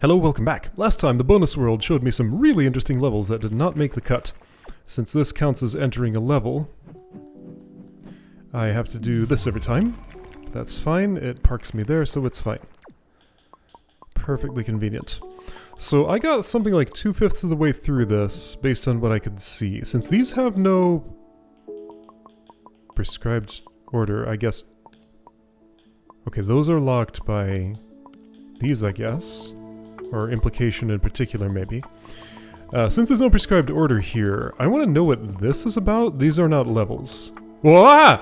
Hello, welcome back. Last time the bonus world showed me some really interesting levels that did not make the cut. Since this counts as entering a level, I have to do this every time. That's fine, it parks me there, so it's fine. Perfectly convenient. So I got something like 2/5 of the way through this, based on what I could see. Since these have no prescribed order, I guess... Okay, those are locked by these, I guess. Or Implication in particular, maybe. Since there's no prescribed order here, I want to know what this is about. These are not levels. Whoa!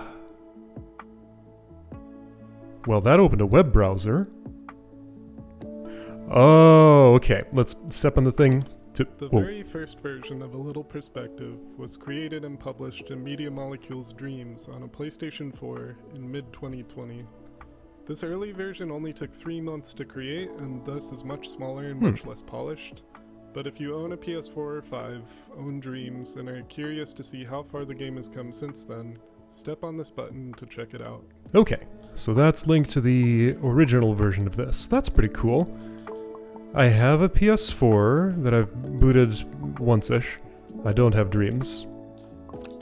Well, that opened a web browser. Oh, okay. Let's step on the thing. The very first version of A Little Perspective was created and published in Media Molecule's Dreams on a PlayStation 4 in mid-2020. This early version only took 3 months to create, and thus is much smaller and much less polished. But if you own a PS4 or 5, own Dreams, and are curious to see how far the game has come since then, step on this button to check it out. Okay, so that's linked to the original version of this. That's pretty cool. I have a PS4 that I've booted once-ish. I don't have Dreams.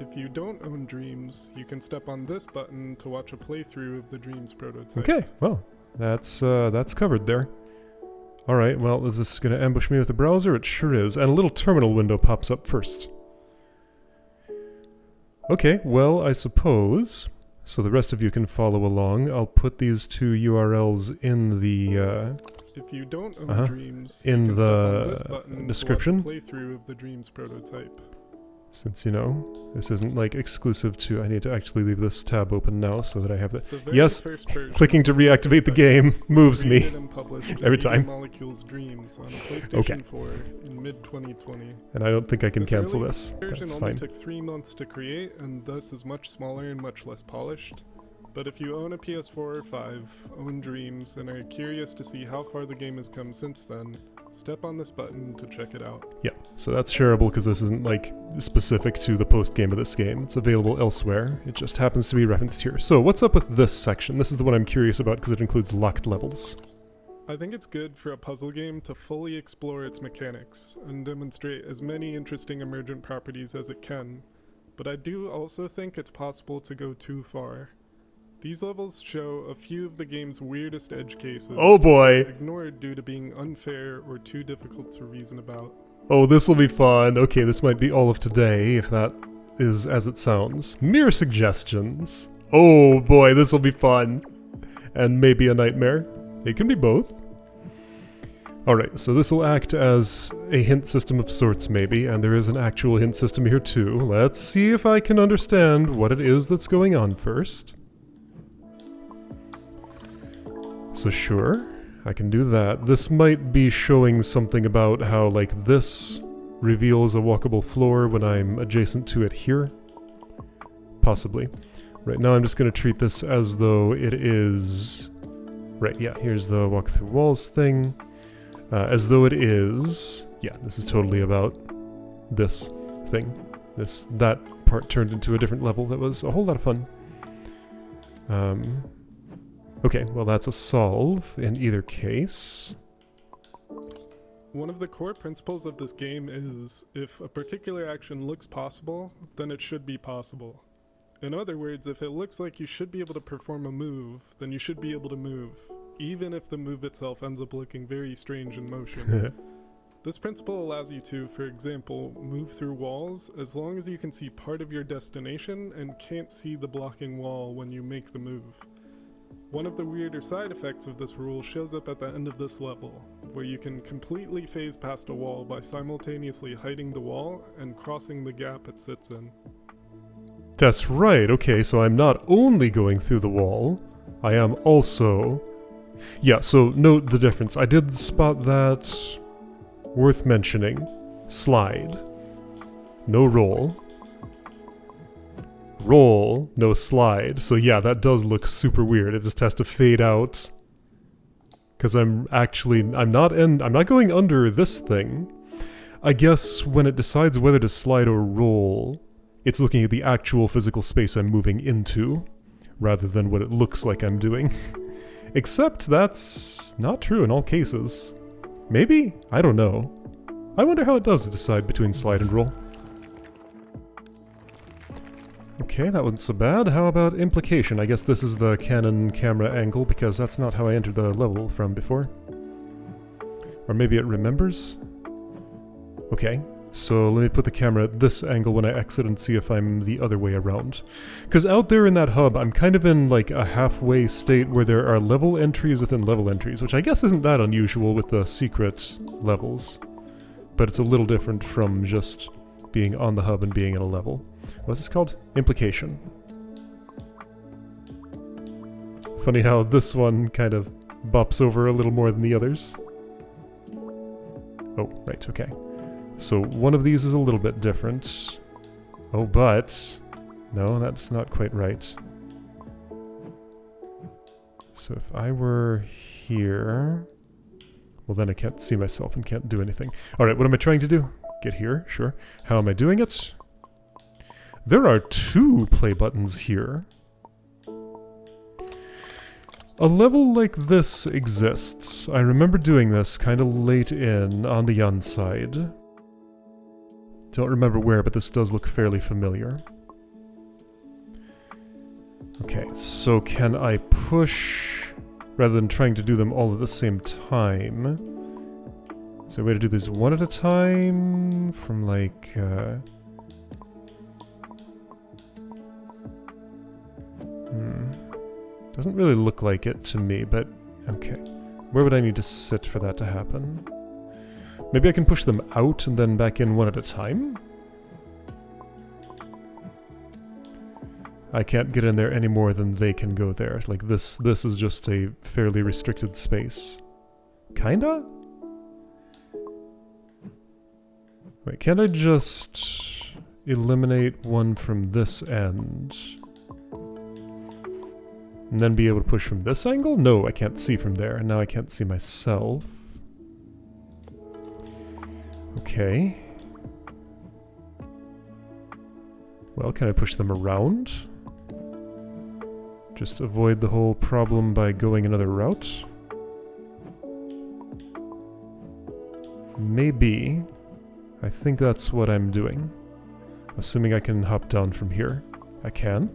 If you don't own Dreams, you can step on this button to watch a playthrough of the Dreams prototype. Okay, well, that's covered there. Alright, well, is this going to ambush me with a browser? It sure is, and a little terminal window pops up first. Okay, well, I suppose, so the rest of you can follow along, I'll put these two URLs in the... If you don't own Dreams, in you can the step on this button description. To watch a playthrough of the Dreams prototype. Since, you know, this isn't, like, exclusive to... I need to actually leave this tab open now so that I have the... Yes, clicking to reactivate the game moves me every time. Molecule's Dreams on a PlayStation 4 in mid-2020. And I don't think I can cancel this. Version That's only fine. took 3 months to create, and thus is much smaller and much less polished. But if you own a PS4 or 5, own Dreams, and are curious to see how far the game has come since then, step on this button to check it out. Yeah, so that's shareable because this isn't, like, specific to the post-game of this game. It's available elsewhere. It just happens to be referenced here. So what's up with this section? This is the one I'm curious about because it includes locked levels. I think it's good for a puzzle game to fully explore its mechanics and demonstrate as many interesting emergent properties as it can. But I do also think it's possible to go too far. These levels show a few of the game's weirdest edge cases. Oh boy! Ignored due to being unfair or too difficult to reason about. Oh, this will be fun. Okay, this might be all of today, if that is as it sounds. Mere suggestions. Oh boy, this will be fun. And maybe a nightmare. It can be both. Alright, so this will act as a hint system of sorts, maybe, and there is an actual hint system here too. Let's see if I can understand what it is that's going on first. So sure, I can do that. This might be showing something about how, like, this reveals a walkable floor when I'm adjacent to it here. Possibly. Right now I'm just going to treat this as though it is... Right, yeah, here's the walk through walls thing. As though it is... Yeah, this is totally about this thing. That part turned into a different level that was a whole lot of fun. Okay, well that's a solve in either case. One of the core principles of this game is, if a particular action looks possible, then it should be possible. In other words, if it looks like you should be able to perform a move, then you should be able to move, even if the move itself ends up looking very strange in motion. This principle allows you to, for example, move through walls as long as you can see part of your destination and can't see the blocking wall when you make the move. One of the weirder side effects of this rule shows up at the end of this level, where you can completely phase past a wall by simultaneously hiding the wall and crossing the gap it sits in. That's right, okay, so I'm not only going through the wall, I am also... Yeah, so note the difference. I did spot that worth mentioning. Slide. No roll. Roll, no slide. So yeah, that does look super weird. It just has to fade out. Because I'm not going under this thing. I guess when it decides whether to slide or roll, it's looking at the actual physical space I'm moving into, rather than what it looks like I'm doing. Except that's not true in all cases. Maybe? I don't know. I wonder how it does decide between slide and roll. Okay, that wasn't so bad. How about Implication? I guess this is the Canon camera angle because that's not how I entered the level from before. Or maybe it remembers? Okay, so let me put the camera at this angle when I exit and see if I'm the other way around. Because out there in that hub, I'm kind of in like a halfway state where there are level entries within level entries, which I guess isn't that unusual with the secret levels. But it's a little different from just being on the hub and being in a level. What's this called? Implication. Funny how this one kind of bops over a little more than the others. Oh, right, okay. So one of these is a little bit different. Oh, but... no, that's not quite right. So if I were here... well, then I can't see myself and can't do anything. Alright, what am I trying to do? Get here, sure. How am I doing it? There are 2 play buttons here. A level like this exists. I remember doing this kind of late in on the Yun side. Don't remember where, but this does look fairly familiar. Okay, so can I push, rather than trying to do them all at the same time? Is there a way to do this one at a time? From like, doesn't really look like it to me, but okay. Where would I need to sit for that to happen? Maybe I can push them out and then back in one at a time? I can't get in there any more than they can go there. Like this is just a fairly restricted space. Kinda? Wait, can't I just eliminate one from this end? And then be able to push from this angle? No, I can't see from there. And now I can't see myself. Okay. Well, can I push them around? Just avoid the whole problem by going another route? Maybe. I think that's what I'm doing. Assuming I can hop down from here. I can.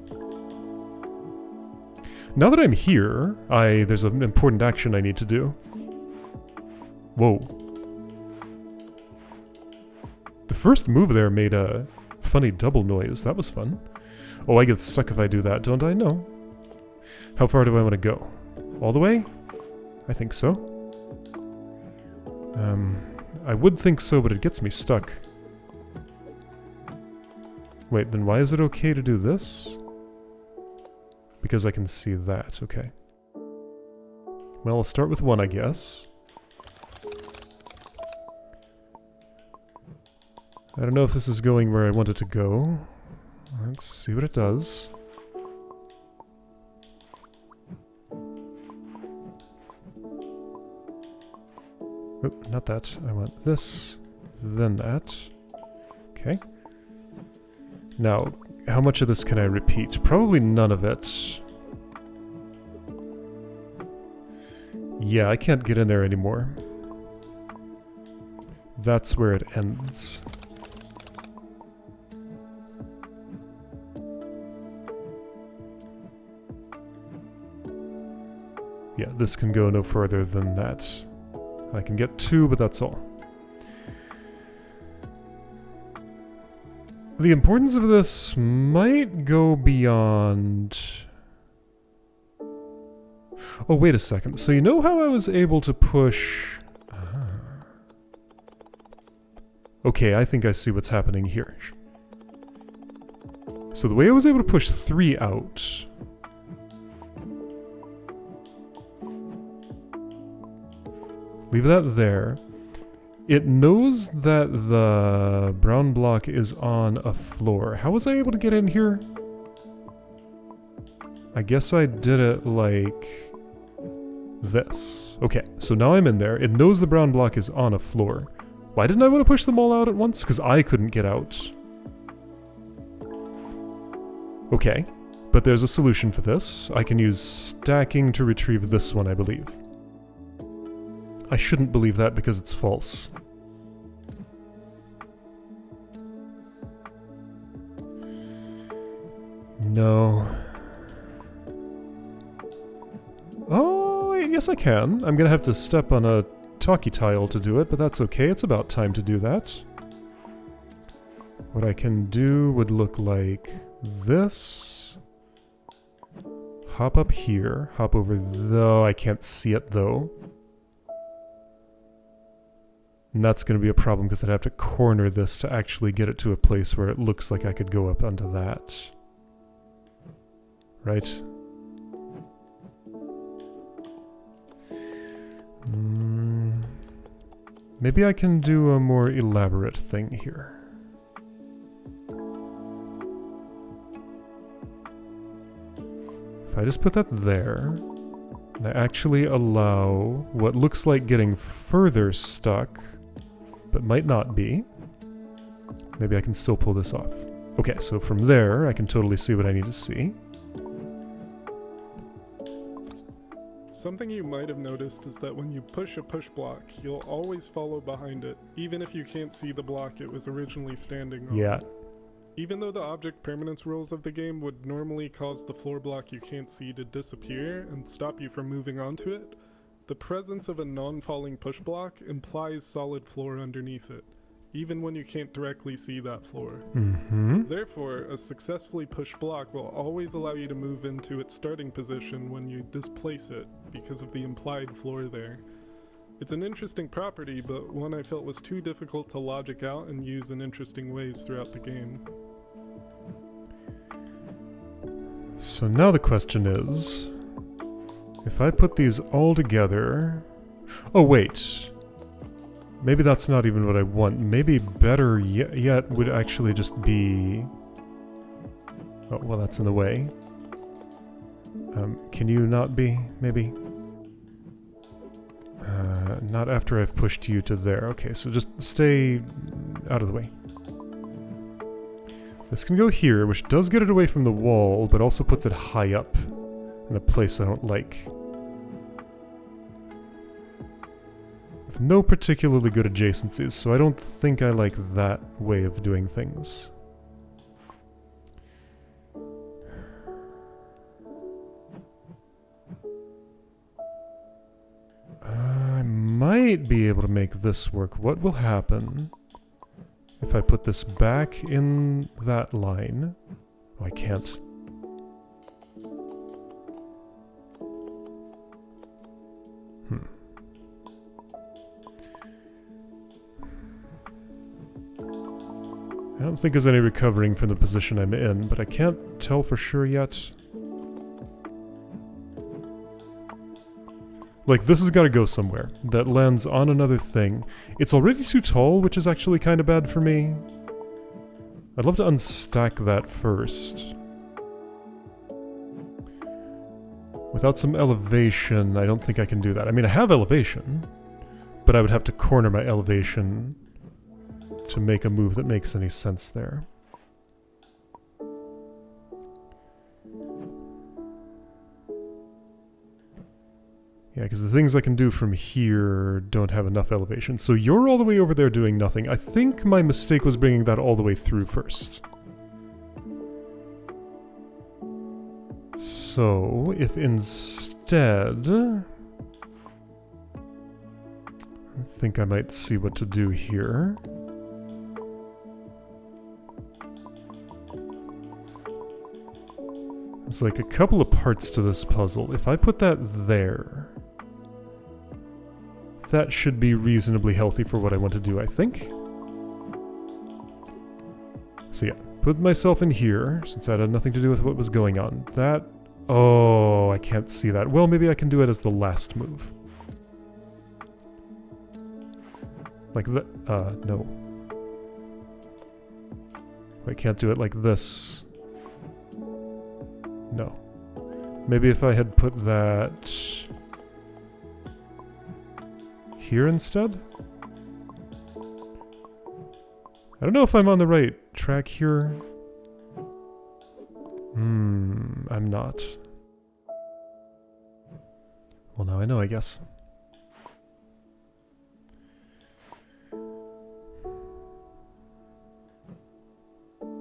Now that I'm here, there's an important action I need to do. Whoa. The first move there made a funny double noise. That was fun. Oh, I get stuck if I do that, don't I? No. How far do I want to go? All the way? I think so. I would think so, but it gets me stuck. Wait, then why is it okay to do this? Because I can see that, okay. Well, I'll start with 1, I guess. I don't know if this is going where I want it to go. Let's see what it does. Oop, not that. I want this, then that. Okay. Now, how much of this can I repeat? Probably none of it. Yeah, I can't get in there anymore. That's where it ends. Yeah, this can go no further than that. I can get 2, but that's all. The importance of this might go beyond... Oh, wait a second. So you know how I was able to push... Okay, I think I see what's happening here. So the way I was able to push 3 out... Leave that there. It knows that the brown block is on a floor. How was I able to get in here? I guess I did it like this. Okay, so now I'm in there. It knows the brown block is on a floor. Why didn't I want to push them all out at once? Because I couldn't get out. Okay, but there's a solution for this. I can use stacking to retrieve this one, I believe. I shouldn't believe that because it's false. No. Oh, yes I can. I'm gonna have to step on a talkie tile to do it, but that's okay. It's about time to do that. What I can do would look like this. Hop up here. Hop over though. I can't see it though. And that's going to be a problem because I'd have to corner this to actually get it to a place where it looks like I could go up onto that. Right? Maybe I can do a more elaborate thing here. If I just put that there, and I actually allow what looks like getting further stuck, but might not be, maybe I can still pull this off. Okay, so from there, I can totally see what I need to see. Something you might have noticed is that when you push a push block, you'll always follow behind it, even if you can't see the block it was originally standing on. Yeah. Even though the object permanence rules of the game would normally cause the floor block you can't see to disappear and stop you from moving onto it, the presence of a non-falling push block implies solid floor underneath it, even when you can't directly see that floor. Therefore, a successfully pushed block will always allow you to move into its starting position when you displace it, because of the implied floor there. It's an interesting property, but one I felt was too difficult to logic out and use in interesting ways throughout the game. So now the question is, if I put these all together... Oh wait, maybe that's not even what I want. Maybe better yet would actually just be... Oh, well that's in the way. Can you not be, maybe? Not after I've pushed you to there. Okay, so just stay out of the way. This can go here, which does get it away from the wall, but also puts it high up in a place I don't like. With no particularly good adjacencies, so I don't think I like that way of doing things. I might be able to make this work. What will happen if I put this back in that line? Oh, I can't. I don't think there's any recovering from the position I'm in, but I can't tell for sure yet. Like, this has got to go somewhere. That lands on another thing. It's already too tall, which is actually kind of bad for me. I'd love to unstack that first. Without some elevation, I don't think I can do that. I mean, I have elevation, but I would have to corner my elevation to make a move that makes any sense there. Yeah, because the things I can do from here don't have enough elevation. So you're all the way over there doing nothing. I think my mistake was bringing that all the way through first. So, if instead... I think I might see what to do here. There's like a couple of parts to this puzzle. If I put that there... that should be reasonably healthy for what I want to do, I think. So yeah, put myself in here, since that had nothing to do with what was going on. That... oh, I can't see that. Well, maybe I can do it as the last move. Like that... no. I can't do it like this. No. Maybe if I had put that... here instead? I don't know if I'm on the right track here. I'm not. Well, now I know, I guess.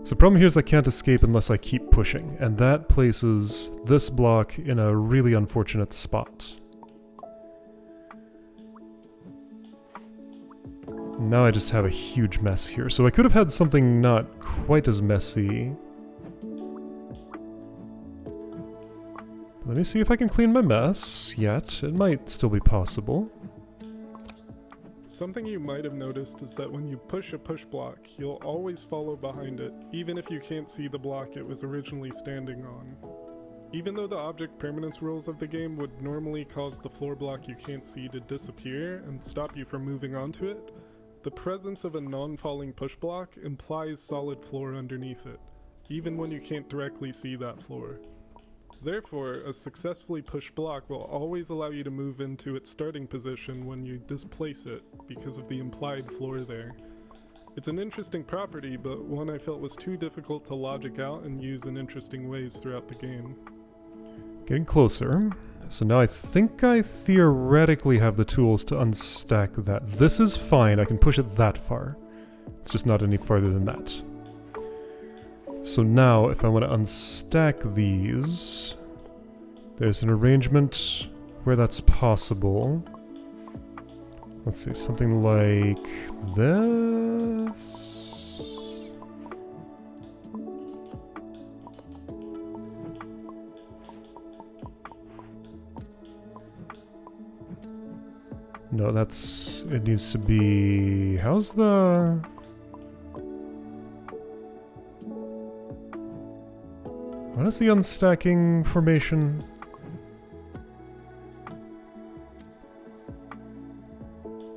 So the problem here is I can't escape unless I keep pushing, and that places this block in a really unfortunate spot. Now I just have a huge mess here. So I could have had something not quite as messy. Let me see if I can clean my mess yet. It might still be possible. Something you might have noticed is that when you push a push block, you'll always follow behind it, even if you can't see the block it was originally standing on. Even though the object permanence rules of the game would normally cause the floor block you can't see to disappear and stop you from moving onto it, the presence of a non-falling push block implies solid floor underneath it, even when you can't directly see that floor. Therefore, a successfully pushed block will always allow you to move into its starting position when you displace it, because of the implied floor there. It's an interesting property, but one I felt was too difficult to logic out and use in interesting ways throughout the game. Getting closer. So now I think I theoretically have the tools to unstack that. This is fine, I can push it that far. It's just not any farther than that. So now, if I want to unstack these, there's an arrangement where that's possible. Let's see, something like this. No, it needs to be, how's the... What is the unstacking formation?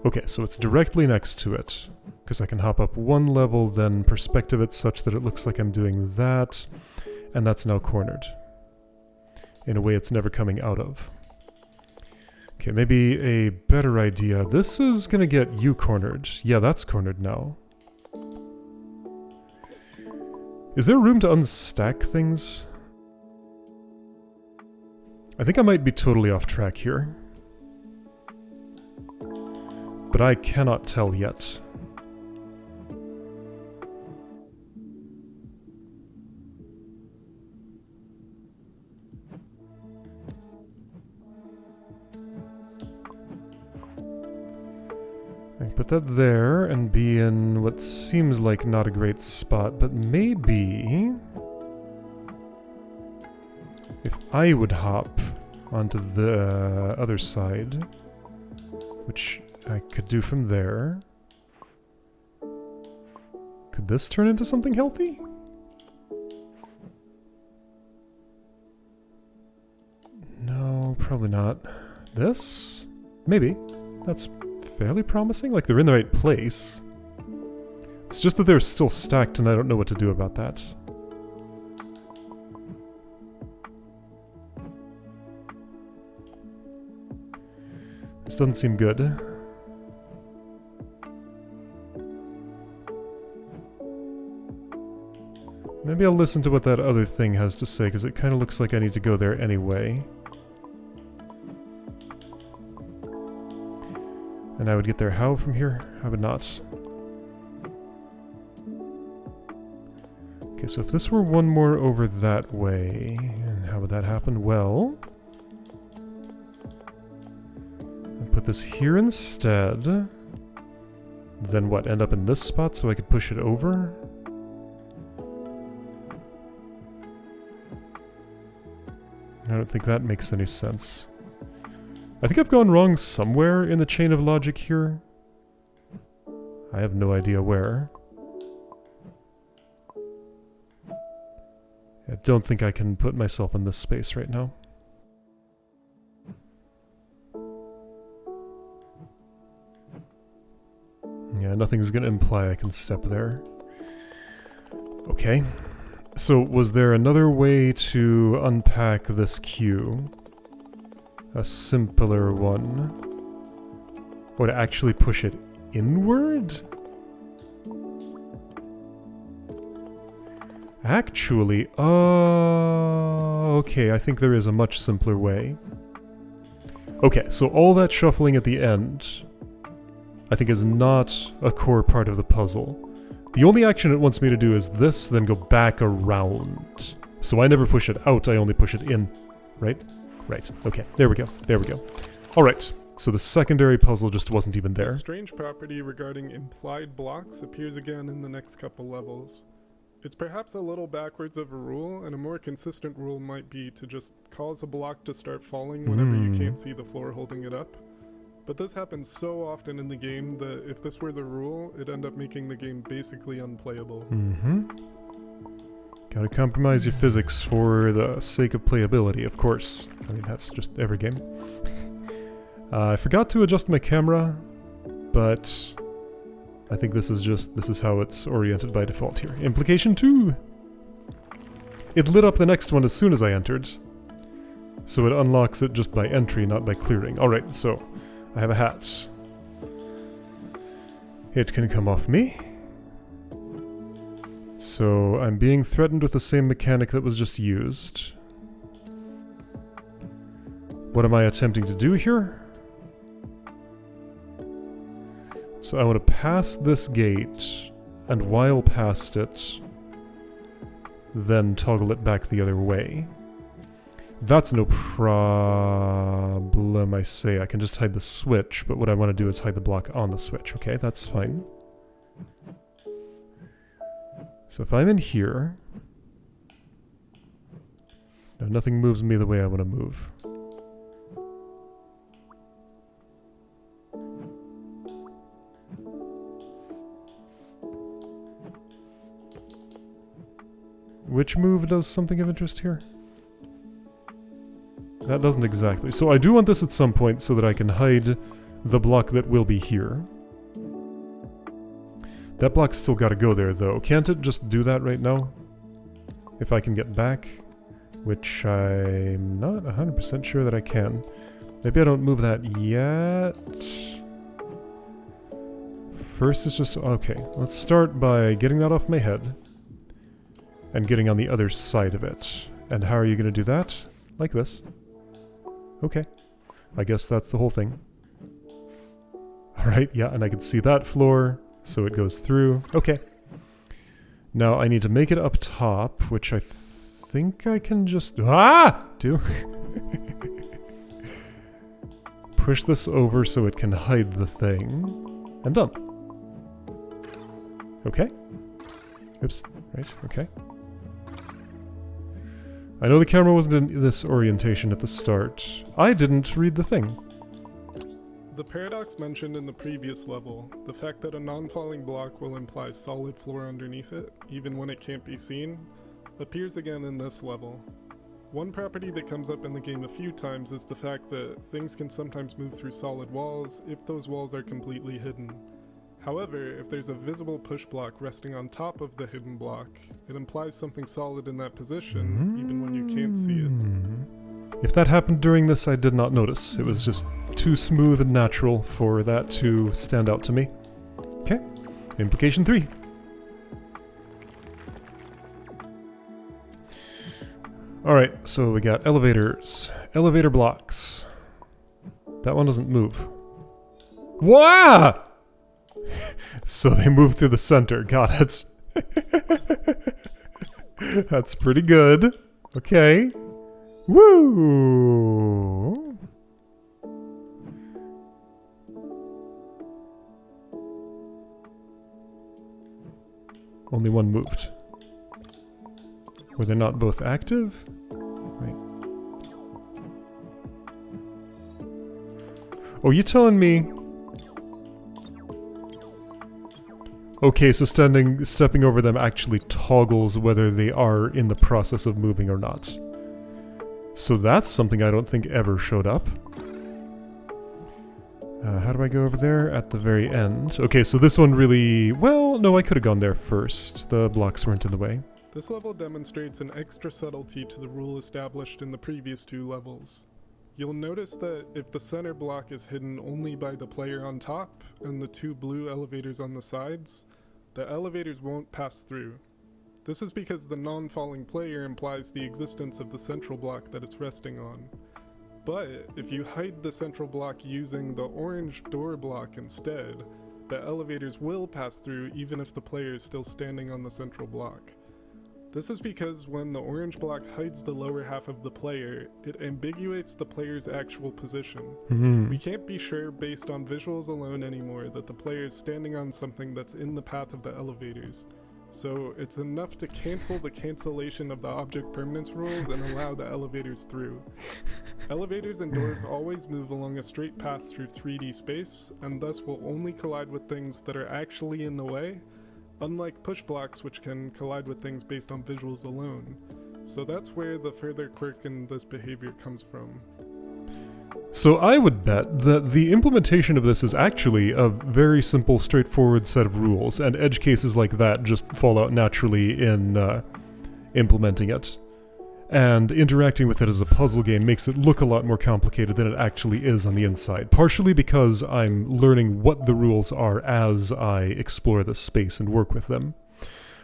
Okay, so it's directly next to it, because I can hop up one level, then perspective it such that it looks like I'm doing that, and that's now cornered. In a way it's never coming out of. Okay, maybe a better idea. This is gonna get you cornered. Yeah, that's cornered now. Is there room to unstack things? I think I might be totally off track here. But I cannot tell yet. I can put that there and be in what seems like not a great spot, but maybe if I would hop onto the other side, which I could do from there, could this turn into something healthy? No, probably not. This? Maybe. That's fairly promising. Like, they're in the right place. It's just that they're still stacked and I don't know what to do about that. This doesn't seem good. Maybe I'll listen to what that other thing has to say, because it kind of looks like I need to go there anyway. And I would get there how from here? I would not. Okay, so if this were one more over that way, and how would that happen? Well, I'd put this here instead. Then what, end up in this spot so I could push it over? I don't think that makes any sense. I think I've gone wrong somewhere in the chain of logic here. I have no idea where. I don't think I can put myself in this space right now. Yeah, nothing's gonna imply I can step there. Okay. So, was there another way to unpack this queue? A simpler one? Or to actually push it inward? Actually, okay, I think there is a much simpler way. Okay, so all that shuffling at the end, I think is not a core part of the puzzle. The only action it wants me to do is this, then go back around. So I never push it out, I only push it in. Right? Right. Okay. There we go. There we go. Alright. So the secondary puzzle just wasn't even there. A strange property regarding implied blocks appears again in the next couple levels. It's perhaps a little backwards of a rule, and a more consistent rule might be to just cause a block to start falling whenever you can't see the floor holding it up. But this happens so often in the game that if this were the rule, it'd end up making the game basically unplayable. Gotta compromise your physics for the sake of playability, of course. I mean, that's just every game. I forgot to adjust my camera, but I think this is how it's oriented by default here. Implication 2! It lit up the next one as soon as I entered, so it unlocks it just by entry, not by clearing. Alright, so I have a hat. It can come off me. So I'm being threatened with the same mechanic that was just used. What am I attempting to do here? So I want to pass this gate, and while past it, then toggle it back the other way. That's no problem, I say. I can just hide the switch, but what I want to do is hide the block on the switch. Okay, that's fine. So if I'm in here... Now nothing moves me the way I want to move. Which move does something of interest here? That doesn't exactly. So I do want this at some point so that I can hide the block that will be here. That block's still gotta go there though. Can't it just do that right now? If I can get back? Which I'm not 100% sure that I can. Maybe I don't move that yet. First it's just... Okay, let's start by getting that off my head. And getting on the other side of it. And how are you going to do that? Like this. Okay. I guess that's the whole thing. Alright, yeah, and I can see that floor, so it goes through. Okay. Now I need to make it up top, which I think I can just... do. Push this over so it can hide the thing. And done. Okay. Oops. Right, okay. I know the camera wasn't in this orientation at the start. I didn't read the thing. The paradox mentioned in the previous level, the fact that a non-falling block will imply solid floor underneath it, even when it can't be seen, appears again in this level. One property that comes up in the game a few times is the fact that things can sometimes move through solid walls if those walls are completely hidden. However, if there's a visible push block resting on top of the hidden block, it implies something solid in that position, even when you can't see it. If that happened during this, I did not notice. It was just too smooth and natural for that to stand out to me. Okay, Implication 3. Alright, so we got elevators. Elevator blocks. That one doesn't move. Wah! So they move through the center. Got it. That's pretty good. Okay. Woo! Only one moved. Were they not both active? Right. Oh, you telling me... Okay, so stepping over them actually toggles whether they are in the process of moving or not. So that's something I don't think ever showed up. How do I go over there? At the very end. Okay, so this one really... Well, no, I could have gone there first. The blocks weren't in the way. This level demonstrates an extra subtlety to the rule established in the previous two levels. You'll notice that if the center block is hidden only by the player on top and the two blue elevators on the sides, the elevators won't pass through. This is because the non-falling player implies the existence of the central block that it's resting on. But if you hide the central block using the orange door block instead, the elevators will pass through even if the player is still standing on the central block. This is because when the orange block hides the lower half of the player, it ambiguates the player's actual position. We can't be sure based on visuals alone anymore that the player is standing on something that's in the path of the elevators. So it's enough to cancel the cancellation of the object permanence rules and allow the elevators through. Elevators and doors always move along a straight path through 3D space, and thus will only collide with things that are actually in the way, unlike push blocks which can collide with things based on visuals alone. So that's where the further quirk in this behavior comes from. So I would bet that the implementation of this is actually a very simple, straightforward set of rules, and edge cases like that just fall out naturally in implementing it. And interacting with it as a puzzle game makes it look a lot more complicated than it actually is on the inside, partially because I'm learning what the rules are as I explore this space and work with them.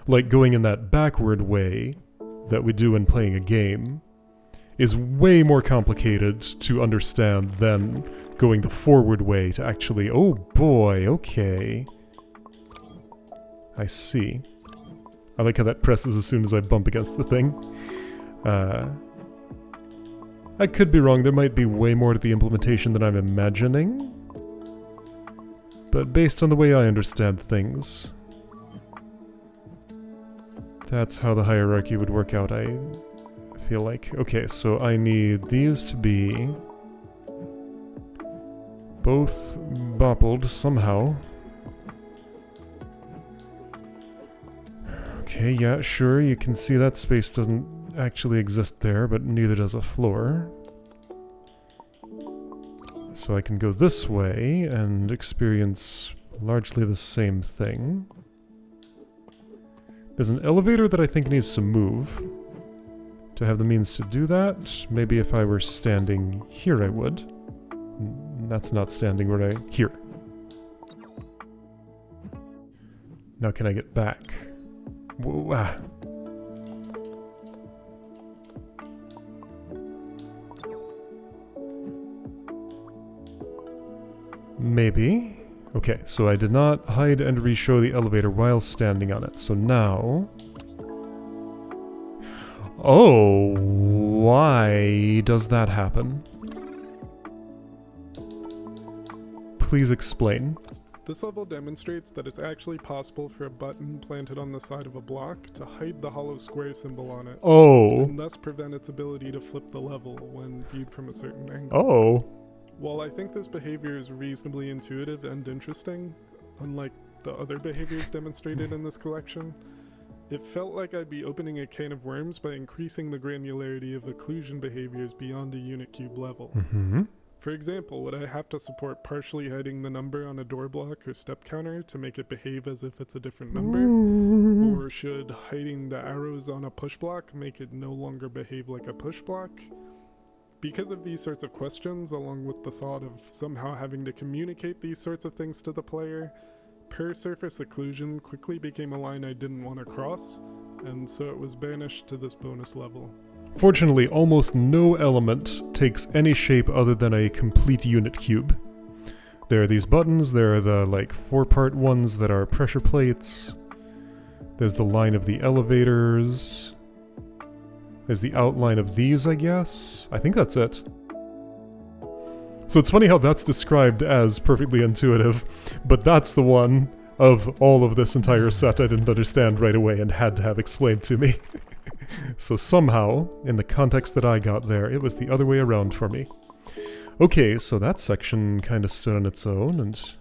Like going in that backward way that we do when playing a game is way more complicated to understand than going the forward way to actually, oh boy, okay. I see. I like how that presses as soon as I bump against the thing. I could be wrong, there might be way more to the implementation than I'm imagining. But based on the way I understand things, that's how the hierarchy would work out, I feel like. Okay, so I need these to be both boppled somehow. Okay, yeah, sure, you can see that space doesn't actually exist there, but neither does a floor. So I can go this way and experience largely the same thing. There's an elevator that I think needs to move. To have the means to do that, maybe if I were standing here I would. That's not standing where I... here. Now can I get back? Whoa, ah. Maybe. Okay, so I did not hide and re-show the elevator while standing on it. So now... oh, why does that happen? Please explain. This level demonstrates that it's actually possible for a button planted on the side of a block to hide the hollow square symbol on it. Oh. And thus prevent its ability to flip the level when viewed from a certain angle. Oh. While I think this behavior is reasonably intuitive and interesting, unlike the other behaviors demonstrated in this collection, it felt like I'd be opening a can of worms by increasing the granularity of occlusion behaviors beyond a unit cube level. For example, would I have to support partially hiding the number on a door block or step counter to make it behave as if it's a different number? Or should hiding the arrows on a push block make it no longer behave like a push block? Because of these sorts of questions, along with the thought of somehow having to communicate these sorts of things to the player, per-surface occlusion quickly became a line I didn't want to cross, and so it was banished to this bonus level. Fortunately, almost no element takes any shape other than a complete unit cube. There are these buttons, there are the, like, 4-part ones that are pressure plates. There's the line of the elevators. There's the outline of these, I guess? I think that's it. So it's funny how that's described as perfectly intuitive, but that's the one of all of this entire set I didn't understand right away and had to have explained to me. So somehow, in the context that I got there, it was the other way around for me. Okay, so that section kind of stood on its own, and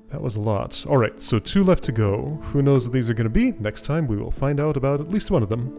that was a lot. Alright, so 2 left to go. Who knows what these are going to be? Next time we will find out about at least one of them.